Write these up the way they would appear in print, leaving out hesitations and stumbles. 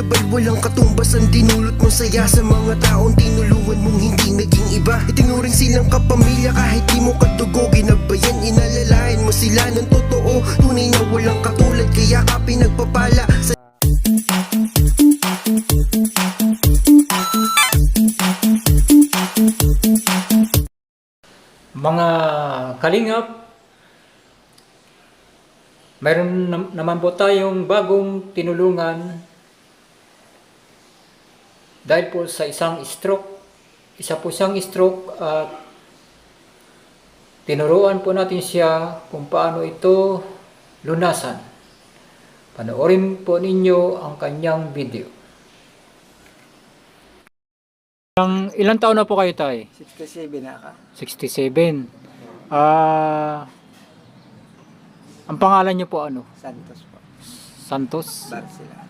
Unbelievable, walang katumbas ang dinulot mong saya sa mga taong tinulungan mong hindi naging iba. Itinuring silang kapamilya kahit di mo kadugo. Ginabayan, inalalayan mo sila ng totoo. Tunay na walang katulad, kaya ka pinagpapala sa mga kalingap. Mayroon naman po tayong bagong tinulungan dahil po sa isang stroke. Isa po siyang stroke at tinuruan po natin siya kung paano ito lunasan. Panoorin po ninyo ang kanyang video. Ilang taon na po kayo, tay? 67 na ka. 67. Ang pangalan niyo po ano? Santos po. Santos? Barcelona.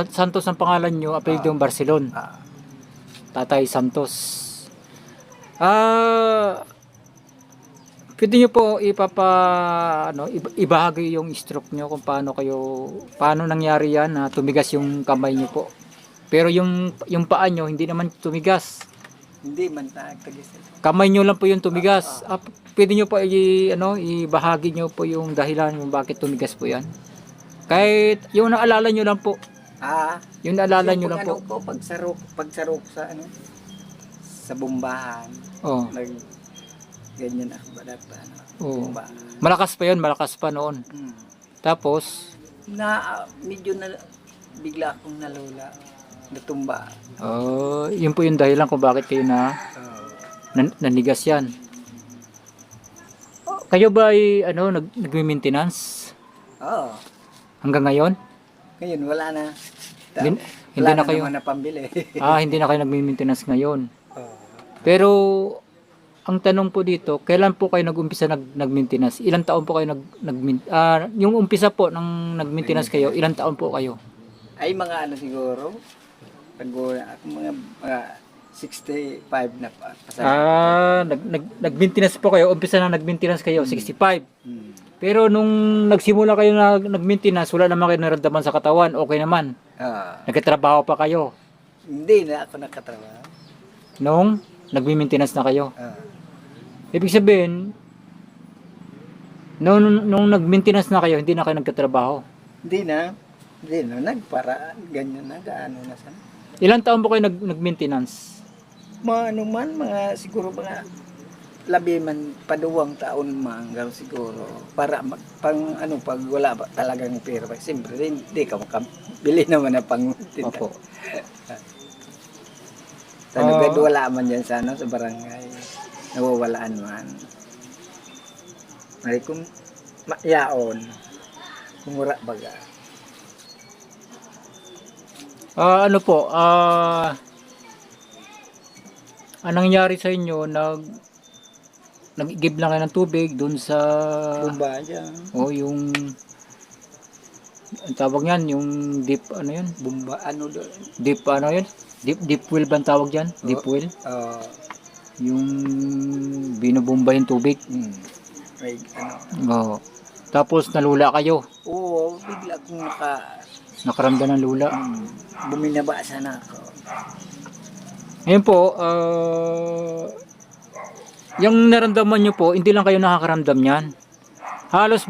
Santos ang pangalan niyo, apelyido yung Barcelon. Tatay Santos. Pwede niyo po ibahagi yung stroke niyo kung paano nangyari yan na tumigas yung kamay niyo po. Pero yung paa niyo hindi naman tumigas. Hindi man tagis. Kamay niyo lang po yung tumigas. Pwede niyo po ibahagi niyo po yung dahilan kung bakit tumigas po yan. Kahit yung naalala niyo lang po. Yung naalala niyo lang po. Pagsarok sa sa bombahan. Ganyan ako badata. Malakas pa yun, malakas pa noon. Tapos medyo na bigla akong nalula. Natumba. Yun po yung dahilan kung bakit kayo nanigas yan. Kayo ba ay nagme-maintenance? Oo. Hanggang ngayon? Ngayon wala na. Hindi na kayo naman na pambili. hindi na kayo nagme-maintenance ngayon. Pero ang tanong po dito, kailan po kayo nag-umpisa nag-maintenance? Ilang taon po kayo yung umpisa po ng nag-maintenance kayo, ilang taon po kayo? Ay mga siguro. Mga 65 na pa. Nag-maintenance po kayo, umpisa na nag-maintenance kayo, 65. Pero nung nagsimula kayo na nag-maintenance, wala naman kayo naramdaman sa katawan, okay naman. Nagtatrabaho pa kayo? Hindi na ako nakatrabaho. Nung nag-maintenance na kayo? Ibig sabihin, nung nag-maintenance na kayo, hindi na kayo nagtatrabaho? Hindi na, nagpara, ganyan na, gaano na sana. Ilang taon po kayo nag-maintenance? Mga siguro mga labi man paduwang taon hanggang siguro para pag wala ba talagang pera. Siyempre hindi ka makabili naman na pang tinta. Opo. Sa lugar wala man yan sa barangay. Nawawalaan man. Ay kung yaon, kumura baga. Anong nangyari sa inyo, nag-give lang kayo ng tubig doon sa Bumba dyan. yung ang tawag niyan, yung deep yun? Bumba doon? Deep yun? Deep well ba ang tawag diyan? Deep well? Yung binubomba yung tubig. May Tapos nalula kayo. Oo, bigla akong Nakaramdam ng lula. Buminaba sana ako. Ngayon po, yung naramdaman nyo po, hindi lang kayo nakakaramdam yan. Halos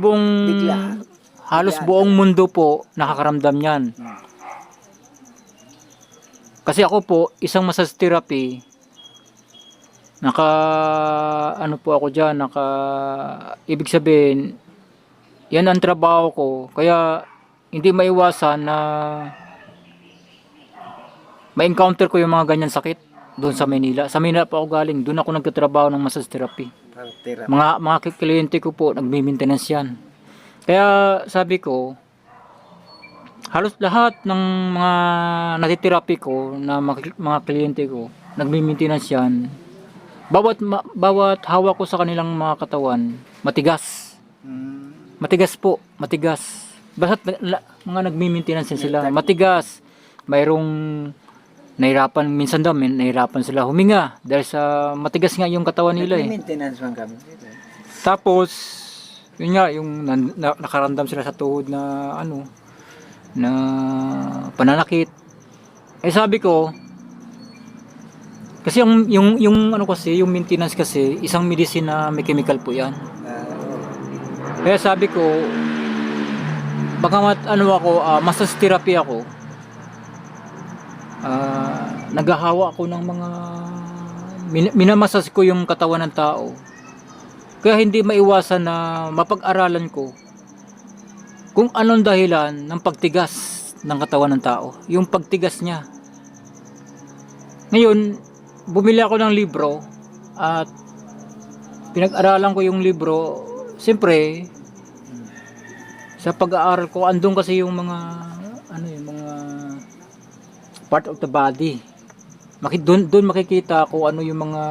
buong mundo po nakakaramdam yan. Kasi ako po, isang massage therapy, ibig sabihin, yan ang trabaho ko. Kaya, hindi maiwasan na ma-encounter ko yung mga ganyan sakit doon sa Manila. Sa Manila pa ako galing, doon ako nagtatrabaho ng massage therapy. Mga kliyente ko po, nagmi-maintenance yan. Kaya sabi ko, halos lahat ng mga natitherapy ko, na mga kliyente ko, nagmi-maintenance yan. Bawat hawak ko sa kanilang mga katawan, matigas. Matigas po, matigas. Basta mga nagmi-maintenance sila, matigas. Mayroong nahirapan sila huminga dahil sa matigas nga yung katawan nila. Maintenance man kami. Tapos, yun nga, yung nakaramdam sila sa tuhod na na pananakit. Eh sabi ko, kasi yung ano kasi, yung maintenance kasi, isang medicine na may chemical po yan. Kaya sabi ko, baka massage therapy ako, naghahawa ako ng mga, minamasas ko yung katawan ng tao. Kaya hindi maiwasan na mapag-aralan ko kung anong dahilan ng pagtigas ng katawan ng tao, yung pagtigas niya. Ngayon, bumili ako ng libro at pinag-aralan ko yung libro. Siyempre, sa pag-aaral ko, andun kasi yung mga mga part of the body. Doon makikita ko ano yung mga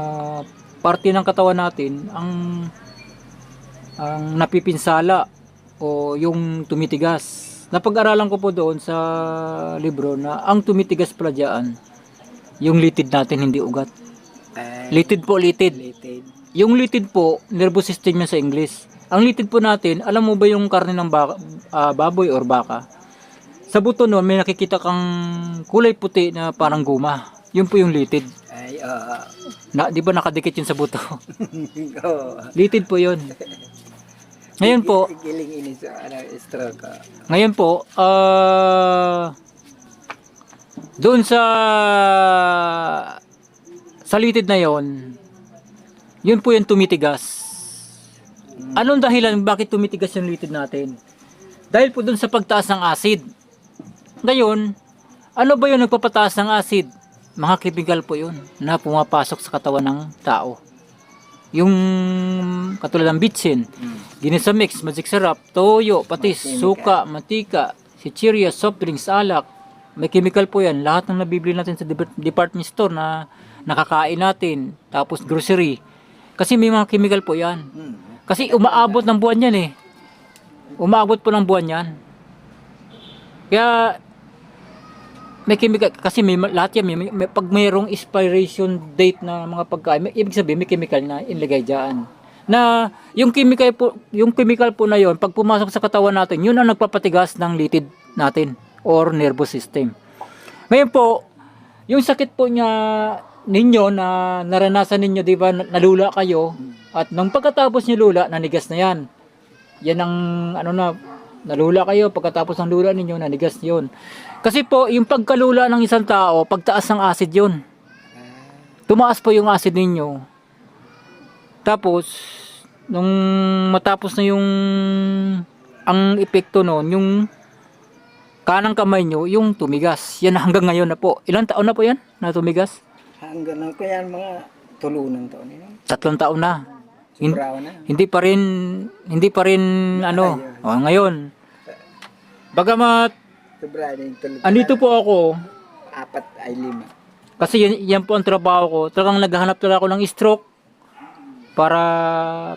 parte ng katawan natin ang napipinsala o yung tumitigas. Napag-aralan ko po doon sa libro na ang tumitigas pala dyan, yung litid natin, hindi ugat. Litid po, litid. Yung litid po, nervous system yan sa English. Ang litid po natin, alam mo ba yung karne ng baboy or baka? Sa buto nun, may nakikita kang kulay puti na parang guma. Yun po yung litid. Di ba nakadikit yun sa buto? Litid po yun. Ngayon po, ngayon po, doon sa litid na yon, yun po yung tumitigas. Anong dahilan bakit tumitigas yung litid natin? Dahil po doon sa pagtaas ng acid. Ngayon, ano ba yung nagpapataas ng acid? Mga chemical po yun na pumapasok sa katawan ng tao. Yung katulad ng bitsin, Ginisamix, magic syrup, toyo, patis, suka, mantika, chichirya, soft drinks, alak. May chemical po yan. Lahat ng nabibili natin sa department store na nakakain natin. Tapos grocery. Kasi may mga chemical po yan. Kasi umaabot ng buwan yan eh. Umaabot po ng buwan yan. Kaya may chemical, kasi lahat yan, pag mayroong expiration date na mga pagkain, ibig sabihin may chemical na inilagay dyan. Na yung chemical po na yon, pag pumasok sa katawan natin, yun ang nagpapatigas ng litid natin or nervous system. Ngayon po, yung sakit po ninyo na naranasan ninyo, di ba, nalula kayo, at nang pagkatapos nyo lula, nanigas na yan. Yan ang nalula kayo, pagkatapos ng lula ninyo, nanigas yun. Kasi po, yung pagkalula ng isang tao, pagtaas ng acid yun. Tumaas po yung acid ninyo. Tapos, nung matapos na ang epekto nun, yung kanang kamay nyo, yung tumigas. Yan hanggang ngayon na po. Ilang taon na po yan na tumigas? Hanggang na kaya mga tulunang taon yun. 3 taon na. Sobraw na. Hindi pa rin ngayon. Bagamat andito po ako, 4 ay 5. kasi yan po ang trabaho ko. Talagang naghahanap talaga ako ng stroke para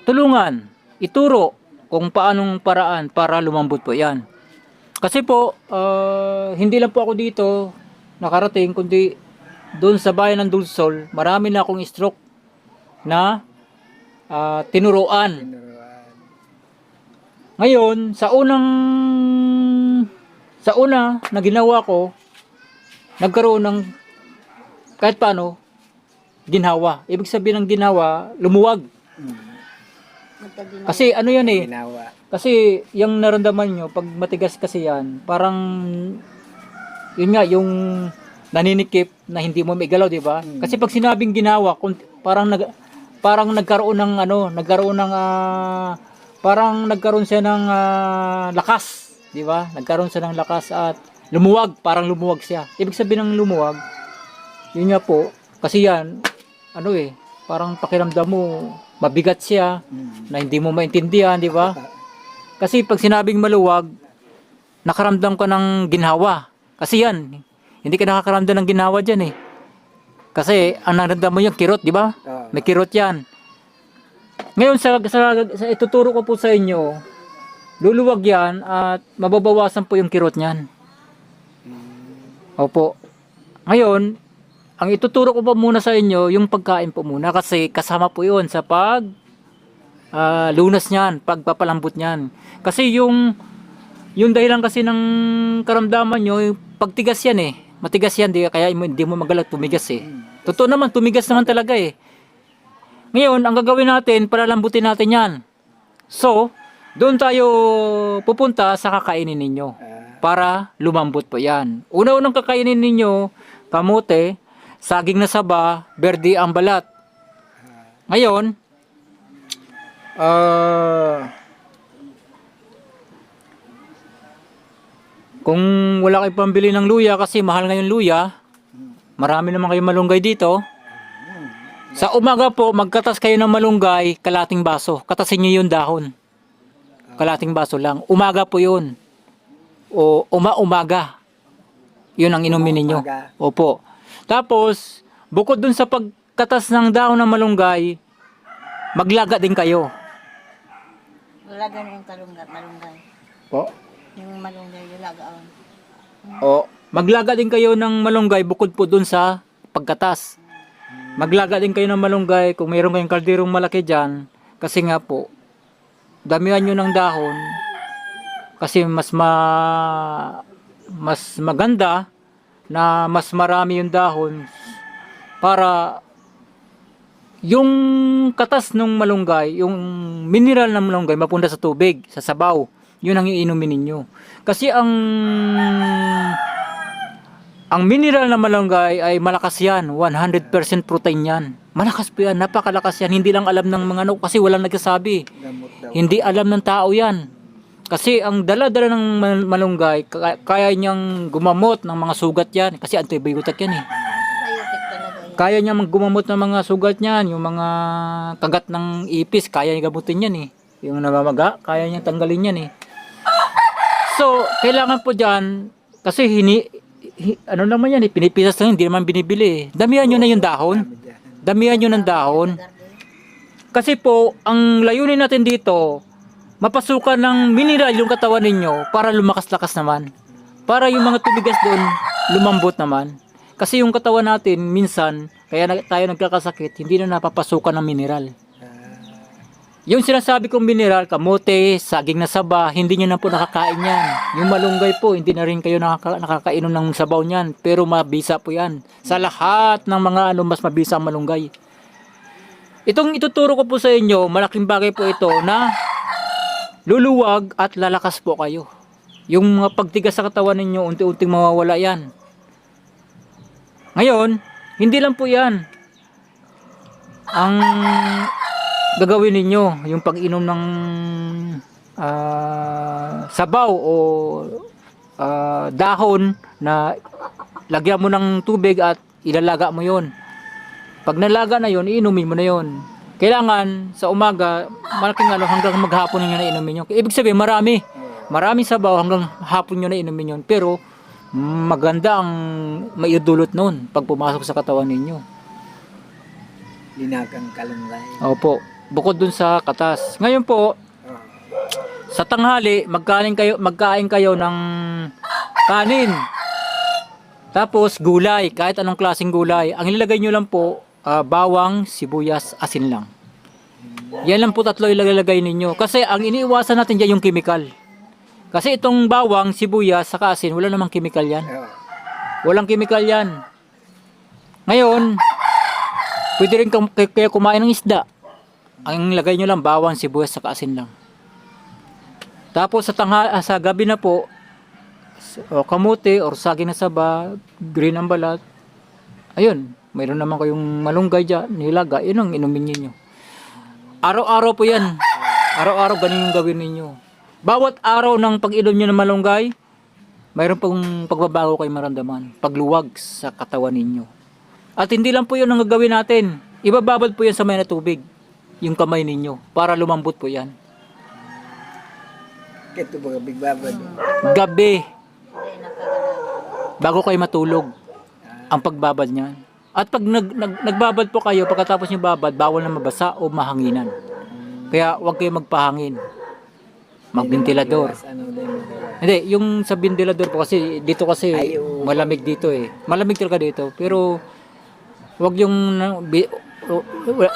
tulungan, ituro kung paanong paraan para lumambot po yan. Kasi po, hindi lang po ako dito nakarating, kundi doon sa bayan ng Dulsol, marami na akong stroke na tinuruan. Ngayon, sa una na ginawa ko, nagkaroon ng kahit paano ginhawa. Ibig sabihin ng ginhawa, lumuwag. Kasi ano yan eh. Kasi yung naramdaman nyo, pag matigas kasi yan, parang yun nga, yung naninikip na hindi mo maigalaw, di ba? Kasi pag sinabing ginawa, parang nagkaroon siya ng lakas. Di ba? Nagkaroon siya ng lakas at lumuwag, parang lumuwag siya. Ibig sabihin ng lumuwag, yun nga po, kasi yan, parang pakiramdam mo, mabigat siya, na hindi mo maintindihan, di ba? Kasi pag sinabing maluwag, nakaramdam ka ng ginhawa. Kasi yan, hindi ka nakakaramdam ng ginhawa dyan eh. Kasi ang naramdam mo yung kirot, di ba? May kirot yan. Ngayon, sa ituturo ko po sa inyo, luluwag yan at mababawasan po yung kirot niyan. Opo. Ngayon, ang ituturo ko po muna sa inyo, yung pagkain po muna kasi kasama po yun sa lunas niyan, pagpapalambot niyan. Kasi yung yung dahilan kasi ng karamdaman nyo, yung pagtigas yan eh. Matigas yan, kaya hindi mo magalat, tumigas eh. Totoo naman, tumigas naman talaga eh. Ngayon, ang gagawin natin, palalambutin natin yan. So, doon tayo pupunta sa kakainin ninyo. Para lumambot po yan. Una-unang kakainin ninyo, kamote, saging na saba, berde ang balat. Ngayon, kung wala kayo pambili ng luya kasi mahal ngayon luya, marami naman kayo malunggay dito. Sa umaga po, magkatas kayo ng malunggay, kalating baso. Katasin nyo yung dahon. Kalating baso lang. Umaga po yun. O umaga. Yun ang inumin ninyo. Opo. Tapos, bukod dun sa pagkatas ng dahon ng malunggay, maglaga din kayo. Laga na yung malunggay. Po? Yung malunggay, yung lagaon. O, maglaga din kayo ng malunggay bukod po dun sa pagkatas. Maglaga din kayo ng malunggay kung mayroon kayong kalderong malaki dyan. Kasi nga po, damihan nyo ng dahon. Kasi mas maganda na mas marami yung dahon para yung katas ng malunggay, yung mineral ng malunggay mapunta sa tubig, sa sabaw. Yun ang iinumin ninyo. Kasi ang mineral na malunggay ay malakas yan. 100% protein yan. Malakas po yan. Napakalakas yan. Hindi lang alam ng mga kasi walang nagsasabi. Hindi alam ng tao yan. Kasi ang dala-dala ng malunggay, kaya niyang gumamot ng mga sugat yan. Kasi antibiotic yan eh. Biotic talaga yun. Kaya niyang gumamot ng mga sugat niyan. Yung mga kagat ng ipis, kaya niya gamutin yan eh. Yung namamaga, kaya niya tanggalin yan eh. So, kailangan po dyan, kasi ano naman yan, pinipisas lang, hindi naman binibili eh. Damihan nyo na yung dahon. Damihan nyo ng dahon. Kasi po, ang layunin natin dito, mapasukan ng mineral yung katawan ninyo para lumakas-lakas naman. Para yung mga tubigas doon, lumambot naman. Kasi yung katawan natin, minsan, kaya tayo nagkakasakit, hindi na napapasukan ng mineral. Yung sinasabi kong mineral, kamote, saging na saba, hindi nyo na po nakakain yan. Yung malunggay po, hindi na rin kayo nakakainom ng sabaw niyan. Pero mabisa po yan. Sa lahat ng mga mas mabisa ang malunggay. Itong ituturo ko po sa inyo, malaking bagay po ito na luluwag at lalakas po kayo. Yung mga pagtigas sa katawan ninyo, unti-unting mawawala yan. Ngayon, hindi lang po yan. Ang gagawin ninyo yung pag-inom ng sabaw o dahon na lagyan mo ng tubig at ilalaga mo yon. Pag nalaga na yon, iinumin mo na yon. Kailangan sa umaga, malaking hanggang maghapon nyo na inumin yun. Ibig sabihin, maraming sabaw hanggang hapon nyo na inumin yun. Pero maganda ang maidulot nun pag pumasok sa katawan ninyo. Linagang kalunggay. Opo. Bukod dun sa katas. Ngayon po, sa tanghali, magkain kayo ng kanin. Tapos gulay, kahit anong klaseng gulay. Ang ilalagay nyo lang po, bawang, sibuyas, asin lang. Yan lang po tatlo ilalagay ninyo. Kasi ang iniiwasan natin dyan yung chemical. Kasi itong bawang, sibuyas, saka asin, wala namang chemical yan. Walang chemical yan. Ngayon, pwede rin kayo kumain ng isda. Ang lagay nyo lang bawang, sibuyas, saka asin lang. Tapos sa gabi na po, kamote or saging na saba, green ang balat. Ayun, mayroon naman kayong malunggay dyan, nilaga, yun ang inumin niyo. Araw-araw po yan. Araw-araw ganun yung gawin ninyo. Bawat araw ng pag-inom nyo ng malunggay, mayroon pong pagbabago kayo maramdaman. Pagluwag sa katawan ninyo. At hindi lang po yun ang gagawin natin. Ibababad po yan sa may na tubig. Yung kamay ninyo. Para lumambot po yan. Ito ba bigbabad? Gabi. Bago kayo matulog. Ang pagbabad niyan. At pag nagbabad po kayo, pagkatapos nyo babad, bawal na mabasa o mahanginan. Kaya huwag kayo magpahangin. Magbentilador. Hindi, yung sa ventilador po kasi, dito kasi malamig dito eh. Malamig talaga dito. Pero, huwag yung,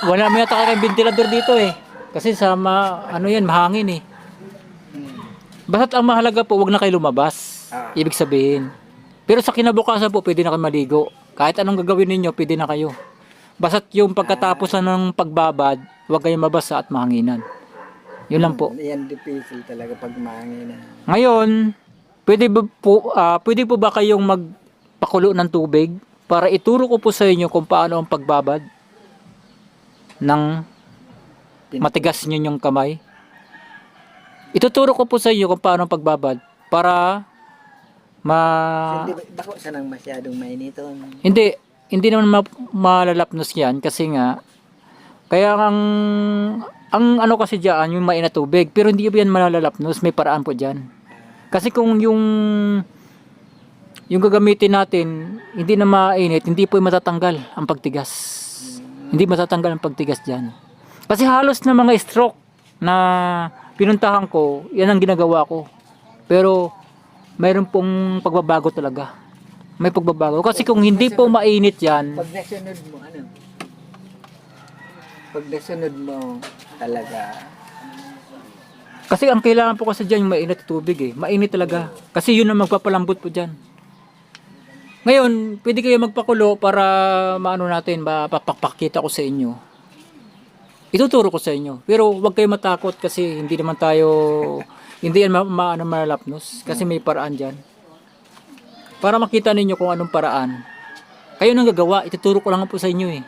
wala may atake ng ventilador dito eh. Kasi sa, ano yan, mahangin eh. Basta't ang mahalaga po, wag na kayo lumabas. Ibig sabihin. Pero sa kinabukasan po, pwede na kayo maligo. Kahit anong gagawin ninyo, pwede na kayo. Basta't yung pagkatapos na ng pagbabad, wag kayong mabasa at mahanginan. Yun lang po. Yan difficult talaga pag mahangin na. Ngayon, pwede po ba kayong magpakulo ng tubig para ituro ko po sa inyo kung paano ang pagbabad ng matigas nyo yung kamay? Ituturo ko po sa inyo kung paano ang pagbabad para Hindi ba, bako siya nang masyadong mainiton. hindi naman malalapnos yan kasi nga kaya ang ano kasi diyan yung mainit na tubig pero hindi po yan malalapnos, may paraan po diyan. Kasi kung yung gagamitin natin hindi na mainit, hindi po matatanggal ang pagtigas. Hindi matatanggal ang pagtigas diyan. Kasi halos na mga stroke na pinuntahan ko, yan ang ginagawa ko. Pero mayroon pong pagbabago talaga. May pagbabago. Kasi kung hindi po mainit yan, Pag nasunod mo, ano? Pag nasunod mo talaga, kasi ang kailangan po kasi dyan yung mainit na tubig eh. Mainit talaga. Kasi yun ang magpapalambot po dyan. Ngayon, pwede kayo magpakulo para maano natin, mapapakita ko sa inyo. Ituturo ko sa inyo. Pero huwag kayo matakot kasi hindi naman tayo, hindi yan malapnos. Kasi may paraan dyan. Para makita ninyo kung anong paraan. Kayo nang gagawa, ituturo ko lang po sa inyo eh.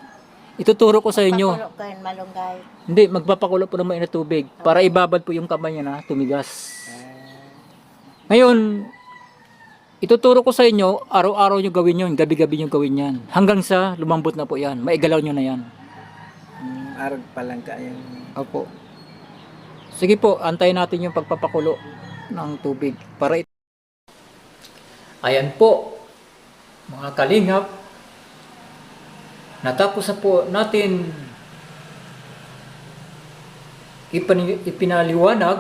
Ituturo ko sa inyo. Pakulo kayo malunggay. Hindi, magpapakulo po ng mainit na tubig para ibabad po yung kamay niya na tumigas. Ngayon, ituturo ko sa inyo, araw-araw nyo gawin yun, gabi-gabi nyo gawin yan. Hanggang sa lumambot na po yan, maigalaw nyo na yan. arag pa lang kayo. Opo. Sige po, antayin natin yung pagpapakulo ng tubig. Para ayan po, mga kalingap, natapos na po natin ipinaliwanag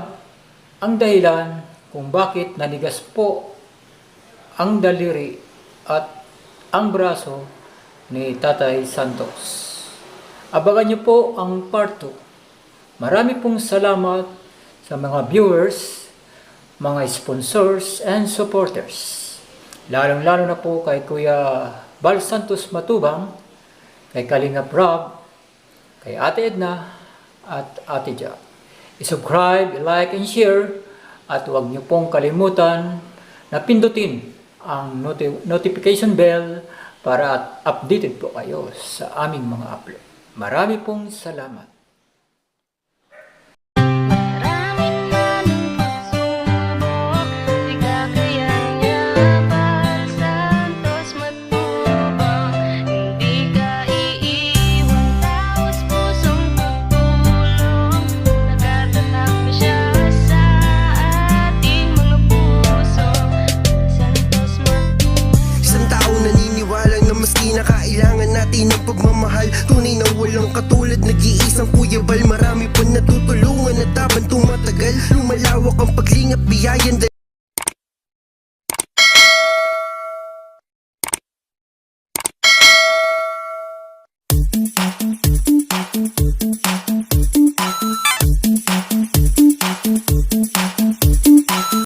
ang dahilan kung bakit nanigas po ang daliri at ang braso ni Tatay Santos. Abangan niyo po ang part 2. Marami pong salamat sa mga viewers, mga sponsors and supporters. Lalong-lalo na po kay Kuya Bal Santos Matubang, kay Kalingap Rob, kay Ate Edna, at Ate Ja. I-subscribe, i-like, and share, at huwag niyo pong kalimutan na pindutin ang notification bell para updated po kayo sa aming mga upload. Marami pong salamat. Maraming ganong pagsubok, di kakayanya Bal Santos Matubang. Hindi ka iiwan, taos pusong tutulong. Nagtatatag pa siya sa ating mga puso. Santos Matubang. Isang tao naniniwala na maski na kailangan natin ng pagmamahal, tunay na walang katulad, nag-iisang Kuya Bal. Marami pa natutulungan at habang tumatagal, lumalawak ang paglingap, biyayan